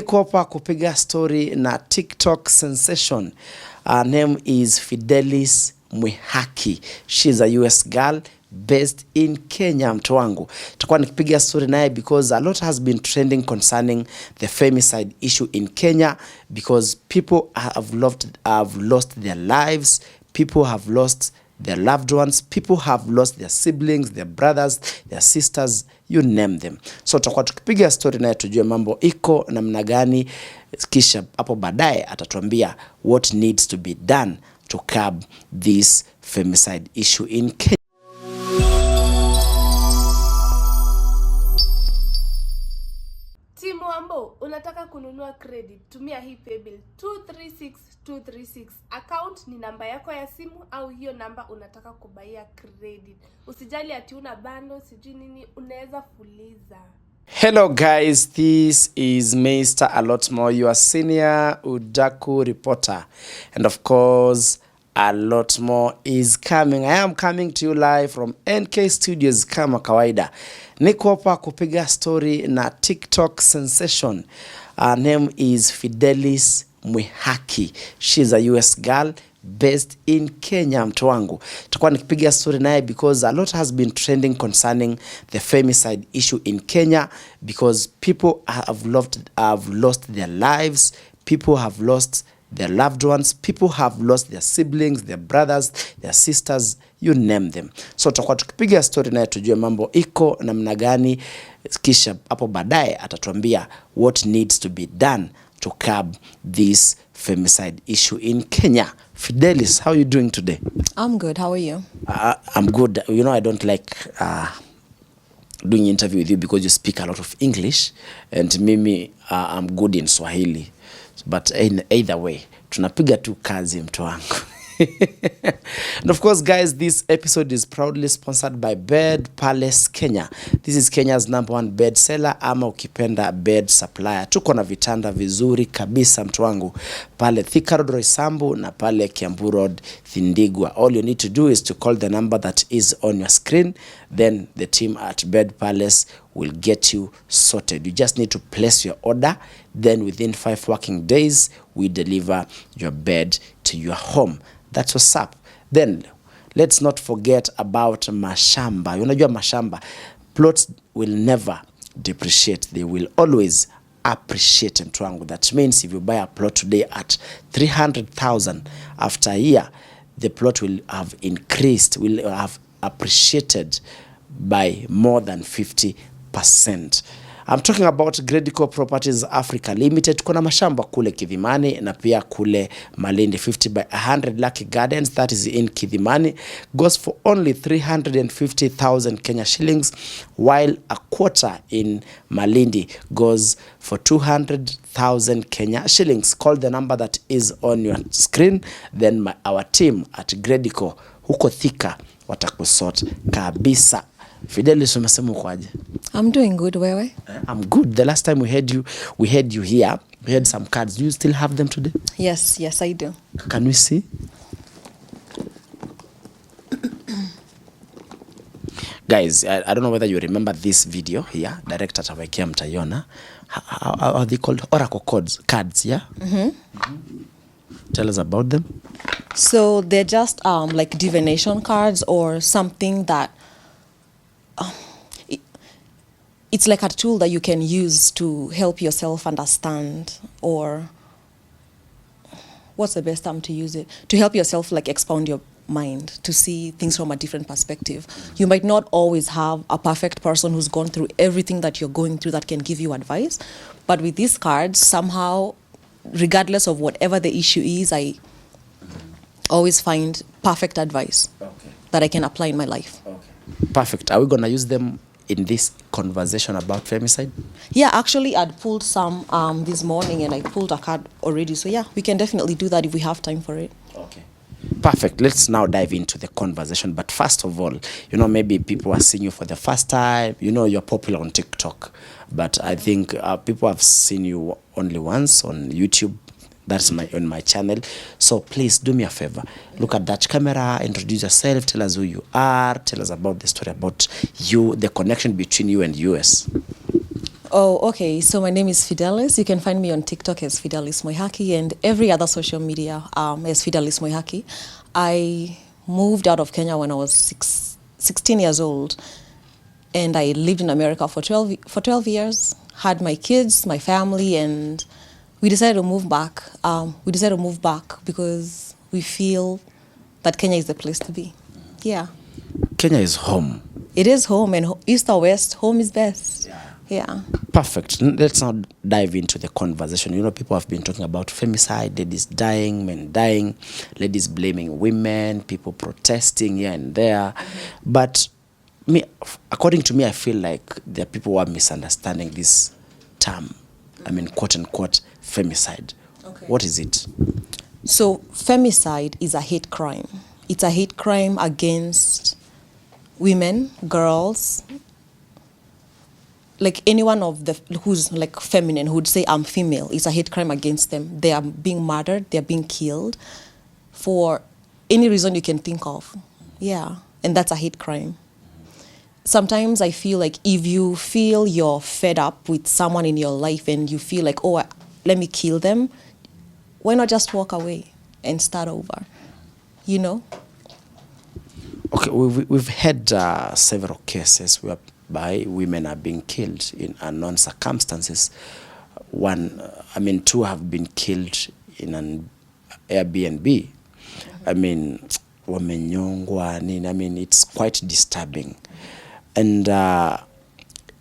Niko hapa kupiga story na TikTok sensation. Her name is Fidelis Mwihaki. She's a US girl based in Kenya, mtu wangu. Tutakuwa nikipiga story naye because a lot has been trending concerning the femicide issue in Kenya because people have lost their lives, people have lost their loved ones, people have lost their siblings, their brothers, their sisters, you name them. So tutakuwa tukipiga story naye tujue mambo iko namna gani, kisha hapo baadaye atatuambia what needs to be done to curb this femicide issue in Kenya. Unataka kununua credit, tumia hii paybill 236236. Account ni namba yako ya simu au hiyo namba unataka kubaia credit. Usijali ati una bando, sijui nini, unaweza fuliza. Hello guys, this is Mr. A Lot More, your senior Udaku reporter. And of course, A Lot More is coming. I am coming to you live from NK Studios kama kawaida. Niko hapa kupiga story na TikTok sensation. Her name is Fidelis Mwihaki. She's a US girl based in Kenya, mtu wangu. Tutakuwa nikipiga story naye because a lot has been trending concerning the femicide issue in Kenya because people have lost their lives, people have lost their loved ones, people have lost their siblings, their brothers, their sisters, you name them. So tutakuwa tukipiga story naye tujue mambo iko namna gani, kisha hapo baadaye atatuambia what needs to be done to curb this femicide issue in Kenya. Fidelis, how are you doing today? I'm good. How are you? I'm good. You know, I don't like doing interview with you because you speak a lot of English, and mimi I'm good in Swahili. But either way, tunapiga tu kazi mtu wangu. And of course, guys, this episode is proudly sponsored by Bed Palace Kenya. This is Kenya's #1 bed seller ama ukipenda bed supplier. Tuko na vitanda vizuri kabisa mtu wangu pale Thika Road Roysambu na pale Kiambu Road Thindigwa. All you need to do is to call the number that is on your screen. Then the team at Bed Palace will get you sorted. You just need to place your order. Then within 5 working days, we deliver your bed to your home. That's what's up. Then let's not forget about mashamba. Unajua mashamba, plots will never depreciate. They will always appreciate, mtu wangu. That means if you buy a plot today at 300,000, after a year, the plot will have increased, will have appreciated by more than 50%. I'm talking about Gredico Properties Africa Limited. Kuna mashamba kule Kidhimani na pia kule Malindi. 50 by 100 Lucky Gardens, that is in Kidhimani, goes for only 350,000 Kenya shillings, while a quarter in Malindi goes for 200,000 Kenya shillings. Call the number that is on your screen, then our team at Gredico huko Thika watakusort kabisa. Fidelis, umesema ukoaje? I'm doing good, wewe? I'm good. The last time we had you here, we had some cards. Do you still have them today? Yes, I do. Can we see? Guys, I don't know whether you remember this video here. Director atawekea mtaiona. How are they called? Oracle cards, yeah? Tell us about them. So they're just like divination cards or something that it's like a tool that you can use to help yourself understand, or what's the best time to use it? To help yourself like expound your mind, to see things from a different perspective. You might not always have a perfect person who's gone through everything that you're going through that can give you advice. But with these cards, somehow, regardless of whatever the issue is, I always find perfect advice that I can apply in my life. Perfect. Are we going to use them in this conversation about femicide? Yeah, actually I'd pulled some this morning and I pulled a card already. So yeah, we can definitely do that if we have time for it. Okay. Perfect. Let's now dive into the conversation. But first of all, you know, maybe people are seeing you for the first time. You know, you're popular on TikTok. But I think people have seen you only once on YouTube. That's on my channel. So please do me a favor. Look at that camera, introduce yourself, tell us who you are, tell us about the story about you, the connection between you and US. Oh, okay. So my name is Fidelis. You can find me on TikTok as Fidelis Moihaki and every other social media as Fidelis Moihaki. I moved out of Kenya when I was 16 years old, and I lived in America for 12 years, had my kids, my family, and we decided to move back. We decided to move back because we feel that Kenya is the place to be. Yeah. Kenya is home. It is home, and east or west, home is best. Yeah. Perfect. Let's now dive into the conversation. You know, people have been talking about femicide, ladies dying, men dying, ladies blaming women, people protesting here and there. But me, according to me, I feel like there are people who are misunderstanding this term. I mean, quote unquote, femicide. Okay. What is it? So femicide is a hate crime. It's a hate crime against women, girls, like anyone of the who's like feminine, who would say I'm female. It's a hate crime against them. They are being murdered. They are being killed for any reason you can think of. Yeah, and that's a hate crime. Sometimes I feel like if you feel you're fed up with someone in your life and you feel like, oh, let me kill them, why not just walk away and start over? You know? Okay, we've had several cases whereby women are being killed in unknown circumstances. Two have been killed in an Airbnb. I mean, wamenyongwa nini. I mean, it's quite disturbing. And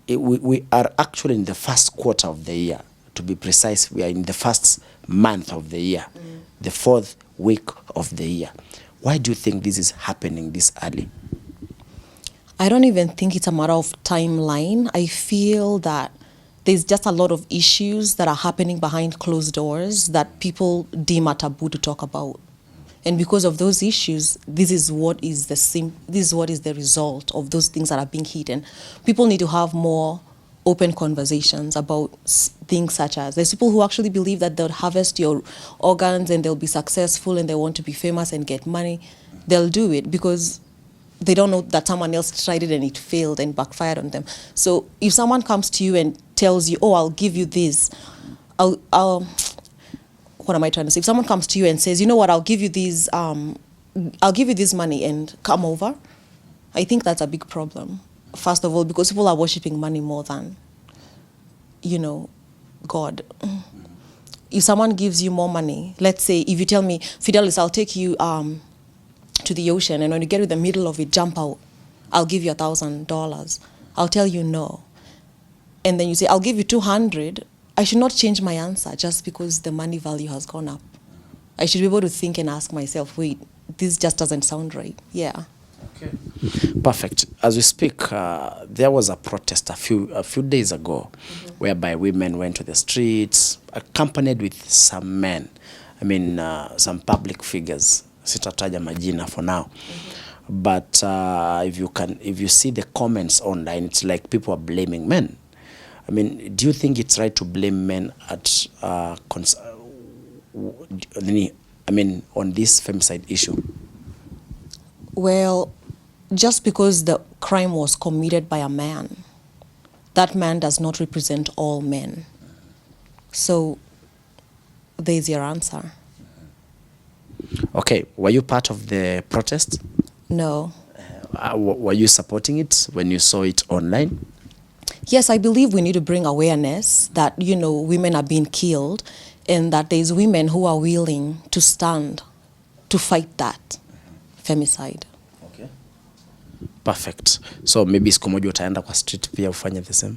we are actually in the first quarter of the year. To be precise, we are in the first month of the year, the fourth week of the year. Why do you think this is happening this early? I don't even think it's a matter of timeline. I feel that there's just a lot of issues that are happening behind closed doors that people deem a taboo to talk about. And because of those issues, this is what is the result of those things that are being hidden. People need to have more open conversations about things such as, there's people who actually believe that they'll harvest your organs and they'll be successful and they want to be famous and get money. They'll do it because they don't know that someone else tried it and it failed and backfired on them. So if someone comes to you and tells you, oh, I'll give you this, what am I trying to say? If someone comes to you and says, you know what, I'll give you this money and come over, I think that's a big problem. First of all, because people are worshiping money more than, God. If someone gives you more money, let's say if you tell me, Fidelis, I'll take you to the ocean, and when you get to the middle of it, jump out, I'll give you $1,000. I'll tell you no. And then you say, I'll give you 200. I should not change my answer just because the money value has gone up. I should be able to think and ask myself, wait, this just doesn't sound right. Yeah. Okay. Perfect. As we speak, there was a protest a few days ago, whereby women went to the streets, accompanied with some men. I mean, some public figures. Sitataja majina for now. But if you see the comments online, it's like people are blaming men. I mean, do you think it's right to blame men at on this femicide issue? Well, just because the crime was committed by a man, that man does not represent all men. So there's your answer. Okay, were you part of the protest? No. Were you supporting it when you saw it online? Yes, I believe we need to bring awareness that, women are being killed and that there's women who are willing to stand to fight that femicide. Okay. Perfect. So maybe siku moja utaenda kwa street pia ufanye the same?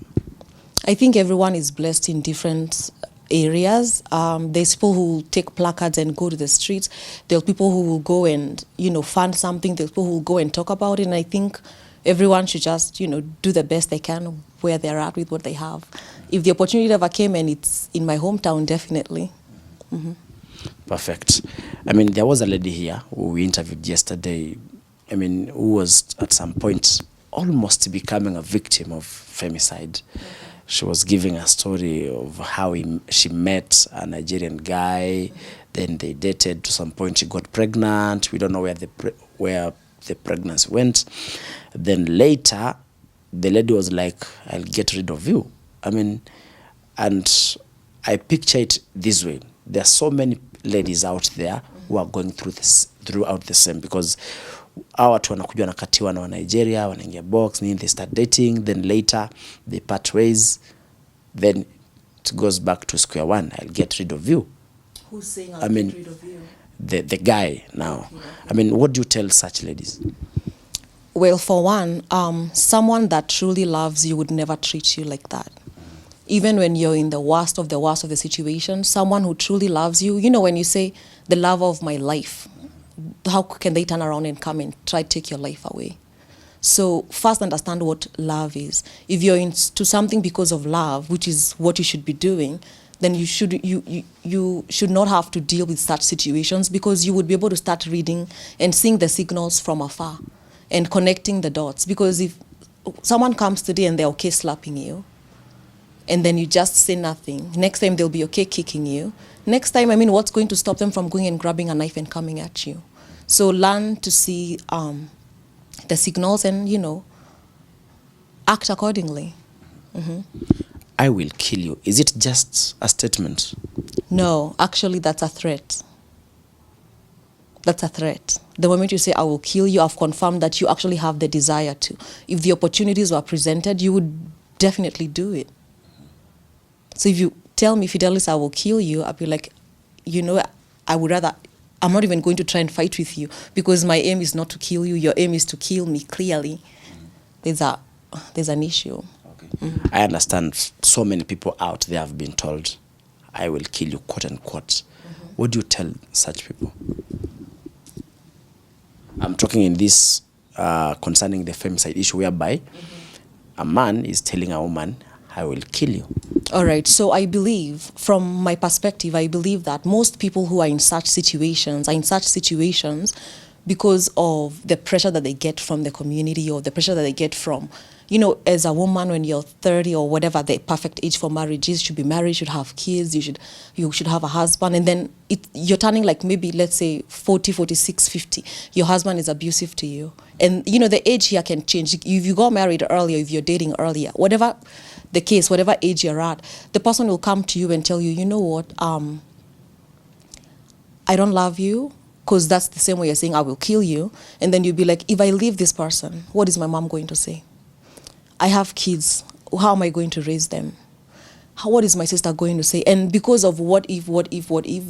I think everyone is blessed in different areas. There's people who take placards and go to the streets. There are people who will go and, fund something. There's people who will go and talk about it. And I think everyone should just, do the best they can where they're at with what they have. If the opportunity ever came and it's in my hometown, definitely. Mm-hmm. Perfect. I mean, there was a lady here who we interviewed yesterday, who was at some point almost becoming a victim of femicide. Okay. She was giving a story of how she met a Nigerian guy, then they dated. To some point she got pregnant. We don't know where the pregnancy went. Then later, the lady was like, I'll get rid of you. I mean, and I picture it this way. There are so many ladies out there who are going throughout the same, because hawa watu wanakuja wanakatiwa na wa Nigeria, wanaingia box, they start dating, then later they part ways, then it goes back to square one. I'll get rid of you. Who's saying I'll get rid of you? The guy now. Okay. I mean, what do you tell such ladies? Well, for one, someone that truly loves you would never treat you like that. Even when you're in the worst of the situation, someone who truly loves you, you know, when you say the love of my life, how can they turn around and come and try to take your life away? So first understand what love is. If you're into something because of love, which is what you should be doing, then you should not have to deal with such situations, because you would be able to start reading and seeing the signals from afar and connecting the dots. Because if someone comes today and they're okay slapping you, and then you just say nothing, next time they'll be okay kicking you. Next time, I mean, what's going to stop them from going and grabbing a knife and coming at you? So learn to see the signals and, you know, act accordingly. Mm-hmm. I will kill you. Is it just a statement? No, actually that's a threat. That's a threat. The moment you say, I will kill you, I've confirmed that you actually have the desire to. If the opportunities were presented, you would definitely do it. So if you tell me, Fidelis, I will kill you, I'll be like, you know, I'm not even going to try and fight with you, because my aim is not to kill you. Your aim is to kill me, clearly. There's an issue. Okay. Mm-hmm. I understand so many people out there have been told, I will kill you, quote unquote. Mm-hmm. What do you tell such people? I'm talking in this concerning the femicide issue, whereby a man is telling a woman, I will kill you. All right. So I believe, from my perspective, I believe that most people who are in such situations because of the pressure that they get from the community, or the pressure that they get from, you know, as a woman, when you're 30 or whatever the perfect age for marriage is, you should be married, should have kids, you should have a husband, and then you're turning like maybe, let's say 40, 46, 50. Your husband is abusive to you. And, you know, the age here can change. If you got married earlier, if you're dating earlier, whatever the case, whatever age you're at, the person will come to you and tell you, you know what, I don't love you, because that's the same way you're saying, I will kill you. And then you'll be like, if I leave this person, what is my mom going to say? I have kids. How am I going to raise them? What is my sister going to say? And because of what if,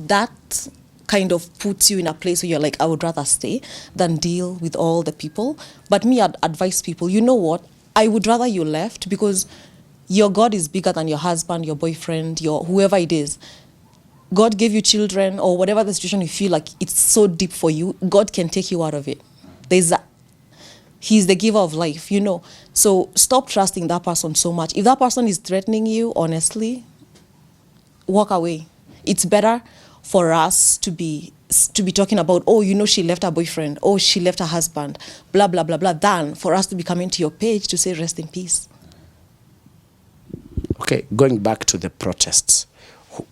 that kind of puts you in a place where you're like, I would rather stay than deal with all the people. But me, I'd advise people, you know what? I would rather you left, because your God is bigger than your husband, your boyfriend, your whoever it is. God gave you children, or whatever the situation you feel like it's so deep for you, God can take you out of it. He's the giver of life, you know. So stop trusting that person so much. If that person is threatening you, honestly, walk away. It's better for us to be talking about, oh, you know, she left her boyfriend, oh, she left her husband, blah, blah, blah, blah, than for us to be coming to your page to say rest in peace. Okay, going back to the protests,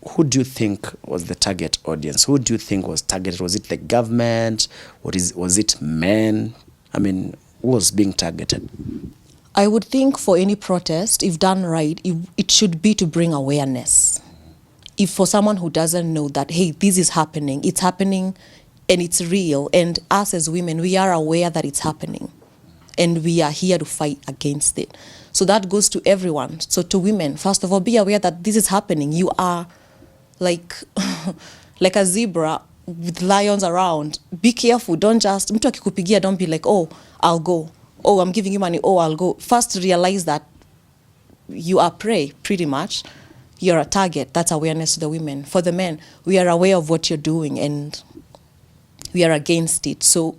who do you think was the target audience? Who do you think was targeted? Was it the government? Was it men? I mean, who was being targeted? I would think for any protest, if done right, it should be to bring awareness. If for someone who doesn't know that, hey, this is happening, it's happening and it's real, and us as women, we are aware that it's happening, and we are here to fight against it. So that goes to everyone. So to women, first of all, be aware that this is happening. You are like like a zebra with lions around. Be careful. Don't just, mtu akikupigia, don't be like, oh, I'll go. Oh, I'm giving you money. Oh, I'll go. First, realize that you are prey, pretty much. You're a target. That's awareness to the women. For the men, we are aware of what you're doing, and we are against it. So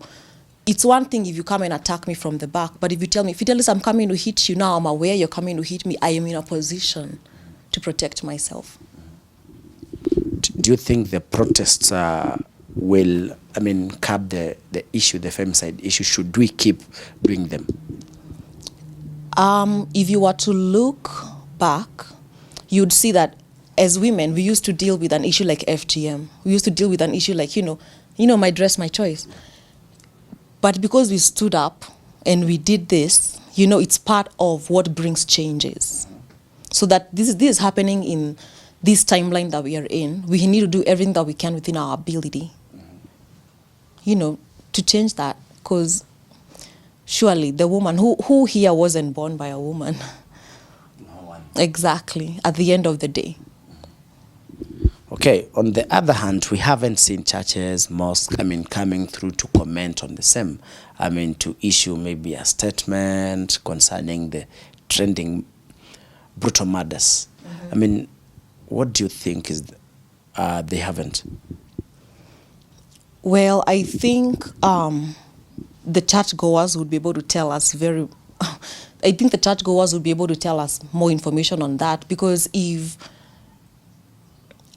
it's one thing if you come and attack me from the back, but if you tell me, Fidelis, I'm coming to hit you now, I'm aware you're coming to hit me, I am in a position to protect myself. Do you think the protests will, curb the issue, the femicide issue? Should we keep doing them? If you were to look back, you'd see that as women, we used to deal with an issue like FGM. We used to deal with an issue like, my dress, my choice. But because we stood up and we did this, it's part of what brings changes. So that this is happening in this timeline that we are in. We need to do everything that we can within our ability, to change that. Because surely the woman who here wasn't born by a woman. No one. Exactly, at the end of the day. Okay, on the other hand, we haven't seen churches, mosques, coming through to comment on the same. To issue maybe a statement concerning the trending brutal murders. What do you think is they haven't? Well, I think the churchgoers would be able to tell us I think the churchgoers would be able to tell us more information on that, because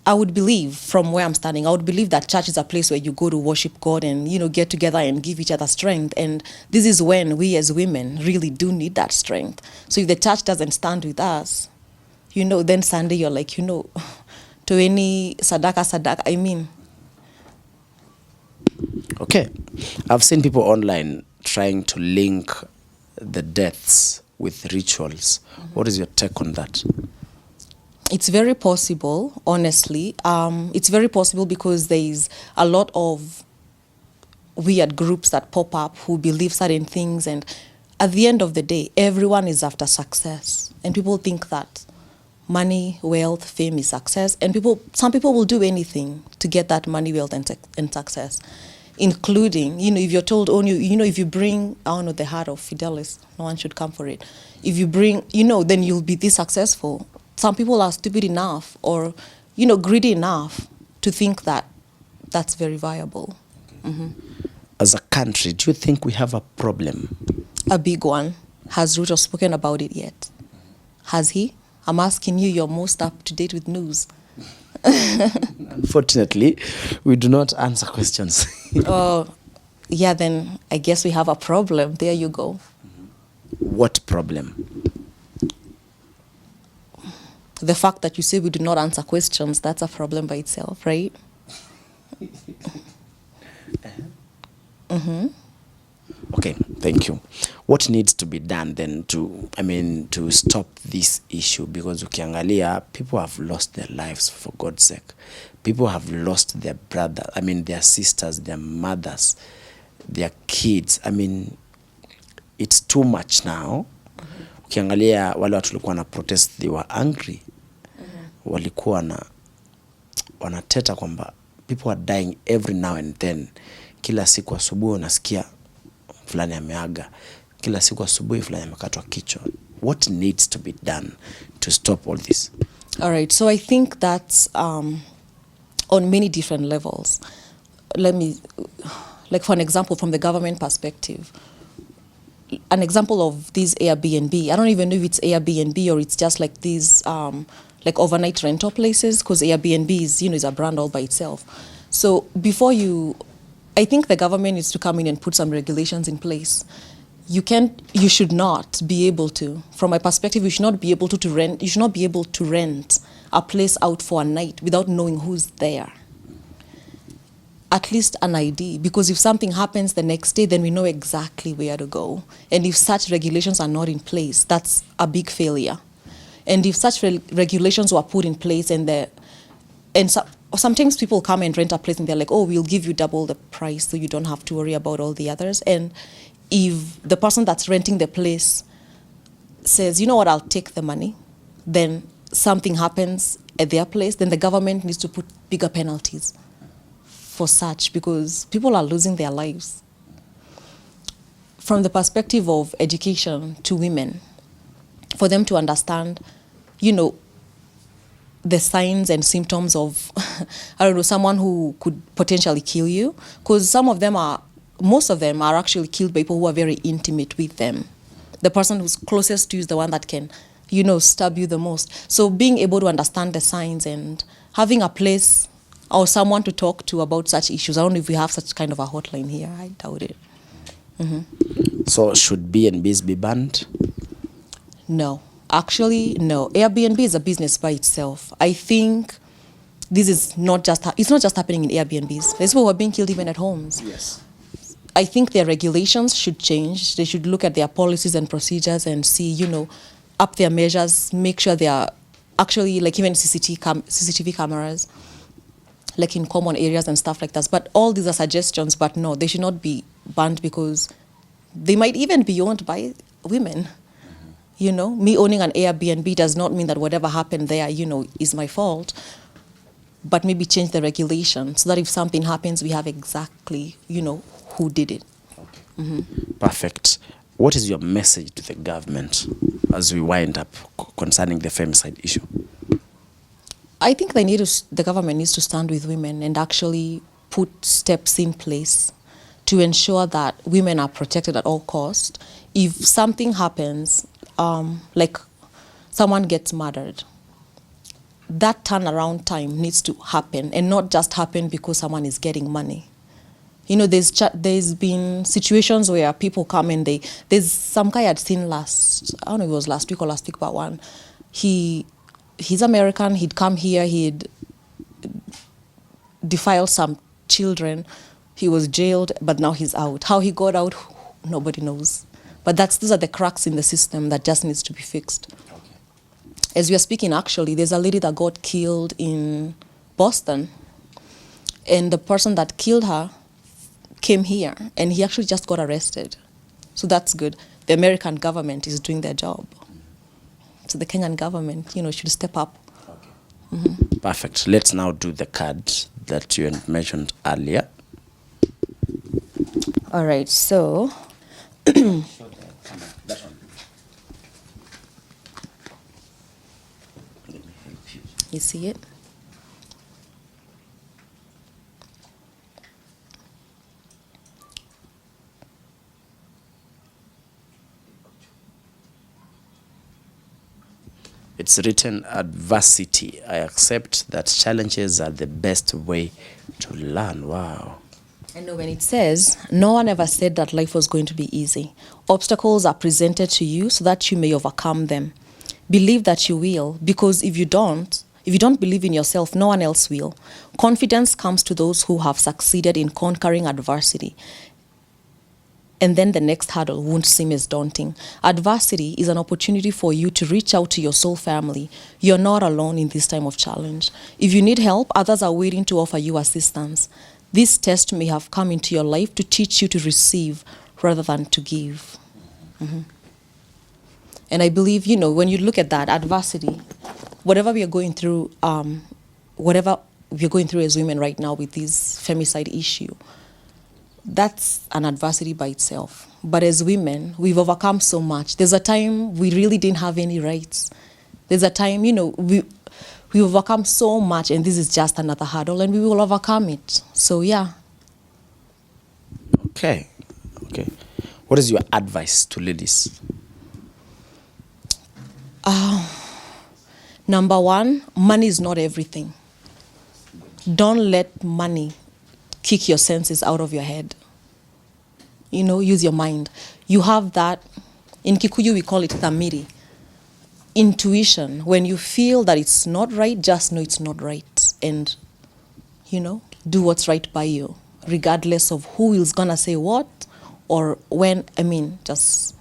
I would believe, from where I'm standing, I would believe that church is a place where you go to worship God and, get together and give each other strength. And this is when we as women really do need that strength. So if the church doesn't stand with us, then Sunday you're like, to any sadaka. Okay. I've seen people online trying to link the deaths with rituals. What is your take on that? It's very possible, honestly. It's very possible because there is a lot of weird groups that pop up who believe certain things, and at the end of the day, everyone is after success. And people think that money, wealth, fame is success. And some people will do anything to get that money, wealth, and success, including, if you're told, if you bring, the heart of Fidelis, no one should come for it. If you bring, then you'll be this successful. Some people are stupid enough or, greedy enough to think that that's very viable. Mm-hmm. As a country, do you think we have a problem? A big one. Has Ruto spoken about it yet? Has he? I'm asking you, you're most up to date with news. Unfortunately, we do not answer questions. Yeah, then I guess we have a problem. There you go. What problem? The fact that you say we do not answer questions, that's a problem by itself, right? Mm-hmm. Okay, thank you. What needs to be done then to stop this issue? Because ukiangalia, people have lost their lives, for God's sake. People have lost their brother, their sisters, their mothers, their kids. It's too much now. Ukiangalia wale watu walikuwa na protest, they were angry. Walikuwa wanateta kwamba people are dying every now and then. Kila siku asubuhi unasikia fulani ameaga. Kila siku asubuhi fulani amekatwa kichwa. What needs to be done to stop all this? All right, so I think that's on many different levels. For an example, from the government perspective, an example of this Airbnb, I don't even know if it's Airbnb or it's just like these overnight rental places, because Airbnb is a brand all by itself. So I think the government needs to come in and put some regulations in place. You should not be able to, from my perspective, you should not be able to rent a place out for a night without knowing who's there. At least an ID, because if something happens the next day, then we know exactly where to go. And if such regulations are not in place, that's a big failure. And if such regulations were put in place sometimes people come and rent a place and they're like, oh, we'll give you double the price so you don't have to worry about all the others. And if the person that's renting the place says, you know what, I'll take the money, then something happens at their place, then the government needs to put bigger penalties for such, because people are losing their lives. From the perspective of education to women, for them to understand, the signs and symptoms of, someone who could potentially kill you. Because most of them are actually killed by people who are very intimate with them. The person who's closest to you is the one that can, stab you the most. So being able to understand the signs and having a place or someone to talk to about such issues. I don't know if we have such kind of a hotline here. I doubt it. Mm-hmm. So should B&Bs be banned? No. Actually, no. Airbnb is a business by itself. I think this is it's not just happening in Airbnbs. There's people who are being killed even at homes. Yes. I think their regulations should change. They should look at their policies and procedures and see, up their measures, make sure they are actually, like, even CCTV cameras, like in common areas and stuff like that. But all these are suggestions, but no, they should not be banned because they might even be owned by women. You know, me owning an Airbnb does not mean that whatever happened there, you know, is my fault. But maybe change the regulation so that if something happens, we have exactly, you know, who did it. Okay. Perfect. What is your message to the government as we wind up concerning the femicide issue? I think the government needs to stand with women and actually put steps in place to ensure that women are protected at all costs. If something happens, like someone gets murdered, that turnaround time needs to happen, and not just happen because someone is getting money. You know, there's been situations where people come and there's some guy I'd seen I don't know if it was last week or last week, but one, he's American, he'd come here, he'd defiled some children, he was jailed, but now he's out. How he got out, nobody knows. But those are the cracks in the system that just needs to be fixed. Okay. As we are speaking, actually, there's a lady that got killed in Boston, and the person that killed her came here, and he actually just got arrested. So that's good. The American government is doing their job. So the Kenyan government, you know, should step up. Okay. Perfect. Let's now do the card that you had mentioned earlier. All right, so... You see it? It's written adversity. I accept that challenges are the best way to learn. Wow. I know when it says, no one ever said that life was going to be easy. Obstacles are presented to you so that you may overcome them. Believe that you will, because if you don't believe in yourself, no one else will. Confidence comes to those who have succeeded in conquering adversity. And then the next hurdle won't seem as daunting. Adversity is an opportunity for you to reach out to your soul family. You're not alone in this time of challenge. If you need help, others are waiting to offer you assistance. This test may have come into your life to teach you to receive rather than to give. And I believe, you know, when you look at that adversity, whatever we are going through, as women right now with this femicide issue, that's an adversity by itself. But as women, we've overcome so much. There's a time we really didn't have any rights. There's a time, you know, we overcome so much, and this is just another hurdle, and we will overcome it. So, yeah. Okay. What is your advice to ladies? Number one, money is not everything. Don't let money kick your senses out of your head. You know, use your mind. You have that, in Kikuyu we call it thamiri. Intuition. When you feel that it's not right, just know it's not right. And, you know, do what's right by you, regardless of who is gonna say what or when. Just,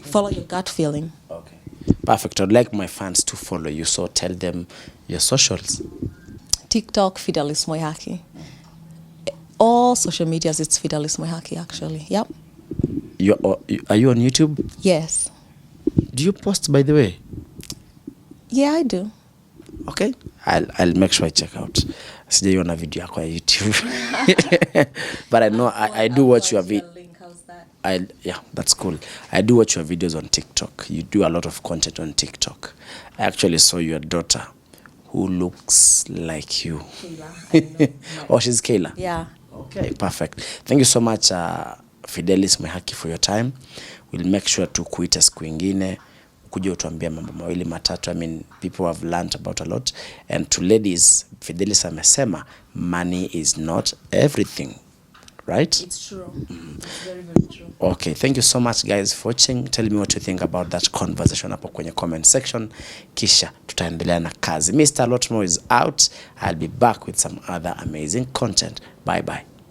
follow your gut feeling. Okay. Perfect. I'd like my fans to follow you, so tell them your socials. TikTok, Fidelis Moihaki. All social medias, it's Fidelis Moihaki, actually. Yep. Are you on YouTube? Yes. Do you post, by the way? Yeah, I do. Okay. I'll make sure I check out. Sijaiona video yako ya YouTube. But I know I do watch your video. Yeah, that's cool. I do watch your videos on TikTok. You do a lot of content on TikTok. I actually saw your daughter who looks like you. Kayla. Oh, she's Kayla? Yeah. Okay, perfect. Thank you so much, Fidelis Moihaki, for your time. We'll make sure to kuita siku ingine kuja utuambia mambo mawili matatu. People have learned about a lot. And to ladies, Fidelis amesema money is not everything. Right? It's true. It's very, very true. Okay, thank you so much guys for watching. Tell me what you think about that conversation hapo kwenye comment section. Kisha tutaendelea na kazi. Mr. Lotmo is out. I'll be back with some other amazing content. Bye bye.